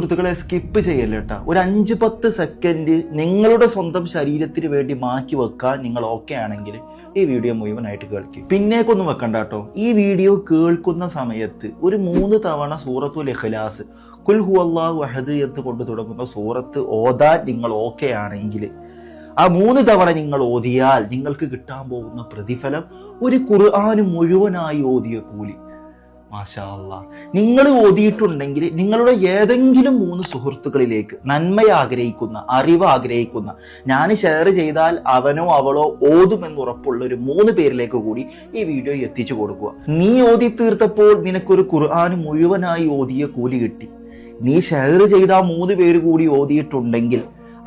സുഹൃത്തുക്കളെ സ്കിപ്പ് ചെയ്യല്ല കേട്ടോ. ഒരു 5-10 സെക്കൻഡ് നിങ്ങളുടെ സ്വന്തം ശരീരത്തിന് വേണ്ടി മാറ്റി വെക്കാൻ നിങ്ങൾ ഓക്കെ ആണെങ്കിൽ ഈ വീഡിയോ മുഴുവനായിട്ട് കേൾക്കും. പിന്നേക്കൊന്നും വെക്കണ്ട കേട്ടോ. ഈ വീഡിയോ കേൾക്കുന്ന സമയത്ത് ഒരു 3 തവണ സൂറത്തുൽ ഇഖ്ലാസ് ഖുൽ ഹുവല്ലാഹു അഹദ് എന്ന് കൊണ്ട് തുടങ്ങുന്ന സൂറത്ത് ഓതാൻ നിങ്ങൾ ഓക്കെ ആണെങ്കിൽ ആ 3 തവണ നിങ്ങൾ ഓതിയാൽ നിങ്ങൾക്ക് കിട്ടാൻ പോകുന്ന പ്രതിഫലം ഒരു ഖുർആൻ മുഴുവനായി ഓതിയ കൂലി. മാഷാ അല്ലാഹ്. നിങ്ങൾ ഓതിയിട്ടുണ്ടെങ്കിൽ നിങ്ങളുടെ ഏതെങ്കിലും 3 സുഹൃത്തുക്കളിലേക്ക് നന്മ ആഗ്രഹിക്കുന്ന, അറിവ് ആഗ്രഹിക്കുന്ന, ഞാൻ ഷെയർ ചെയ്താൽ അവനോ അവളോ ഓതുമെന്ന് ഉറപ്പുള്ള ഒരു 3 പേരിലേക്ക് കൂടി ഈ വീഡിയോ എത്തിച്ചു കൊടുക്കുക. നീ ഓതി തീർത്തപ്പോൾ നിനക്കൊരു ഖുർആൻ മുഴുവനായി ഓതിയ കൂലി കിട്ടി. നീ ഷെയർ ചെയ്ത 3 പേര് കൂടി ഓതിയിട്ടുണ്ടെങ്കിൽ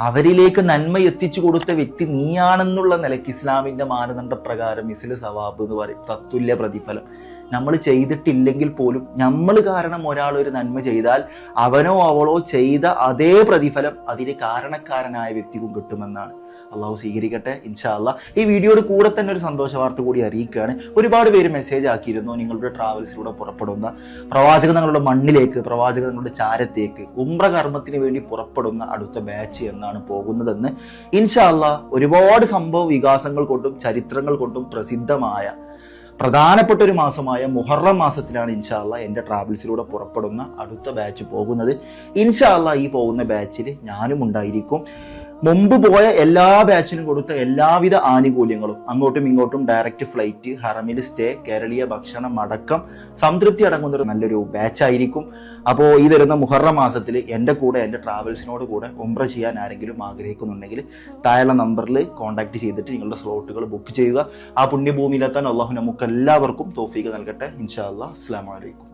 അവരിലേക്ക് നന്മ എത്തിച്ചു കൊടുത്ത വ്യക്തി നീയാണെന്നുള്ള നിലയ്ക്ക് ഇസ്ലാമിന്റെ മാനദണ്ഡ പ്രകാരം മിസ്ലു സവാബ് എന്ന് പറയും, തത്തുല്യ പ്രതിഫലം. നമ്മൾ ചെയ്തിട്ടില്ലെങ്കിൽ പോലും നമ്മൾ കാരണം ഒരാൾ ഒരു നന്മ ചെയ്താൽ അവനോ അവളോ ചെയ്ത അതേ പ്രതിഫലം അതിന് കാരണക്കാരനായ വ്യക്തിക്കും കിട്ടുമെന്നാണ്. അള്ളാഹു സ്വീകരിക്കട്ടെ ഇൻഷാ അല്ലാഹ്. ഈ വീഡിയോയുടെ കൂടെ തന്നെ ഒരു സന്തോഷ വാർത്ത കൂടി അറിയിക്കുകയാണ്. ഒരുപാട് പേര് മെസ്സേജ് ആക്കിയിരുന്നു, നിങ്ങളുടെ ട്രാവൽസിലൂടെ പുറപ്പെടുന്ന പ്രവാചക തങ്ങളുടെ മണ്ണിലേക്ക്, പ്രവാചക തങ്ങളുടെ ചാരത്തേക്ക് ഉംറ കർമ്മത്തിന് വേണ്ടി പുറപ്പെടുന്ന അടുത്ത ബാച്ച് എന്നാണ് പോകുന്നതെന്ന്. ഇൻഷാ അല്ലാഹ് ഒരുപാട് സംഭവ വികാസങ്ങൾ കൊണ്ടും ചരിത്രങ്ങൾ കൊണ്ടും പ്രസിദ്ധമായ പ്രധാനപ്പെട്ട ഒരു മാസമായ മുഹറം മാസത്തിലാണ് ഇൻഷാ അല്ലാഹ് എൻ്റെ ട്രാവൽസിലൂടെ പുറപ്പെടുന്ന അടുത്ത ബാച്ച് പോകുന്നത്. ഇൻഷാ അല്ലാഹ് ഈ പോകുന്ന ബാച്ചിൽ ഞാനും ഉണ്ടായിരിക്കും. മുമ്പ് പോയ എല്ലാ ബാച്ചിനും കൊടുത്ത എല്ലാവിധ ആനുകൂല്യങ്ങളും, അങ്ങോട്ടും ഇങ്ങോട്ടും ഡയറക്റ്റ് ഫ്ലൈറ്റ്, ഹറമിൽ സ്റ്റേ, കേരളീയ ഭക്ഷണം അടക്കം സംതൃപ്തി അടങ്ങുന്ന ഒരു നല്ലൊരു ബാച്ചായിരിക്കും. അപ്പോൾ ഈ വരുന്ന മുഹറം മാസത്തിൽ എൻ്റെ കൂടെ, എൻ്റെ ട്രാവൽസിനോട് കൂടെ ഉംറ ചെയ്യാൻ ആരെങ്കിലും ആഗ്രഹിക്കുന്നുണ്ടെങ്കിൽ താഴെയുള്ള നമ്പറിൽ കോൺടാക്ട് ചെയ്തിട്ട് നിങ്ങളുടെ സ്ലോട്ടുകൾ ബുക്ക് ചെയ്യുക. ആ പുണ്യഭൂമിയിലെത്താൻ അള്ളാഹു നമുക്ക് എല്ലാവർക്കും തൗഫീഖ് നൽകട്ടെ ഇൻഷാ അല്ലാഹ്. അസ്സലാമു അലൈക്കും.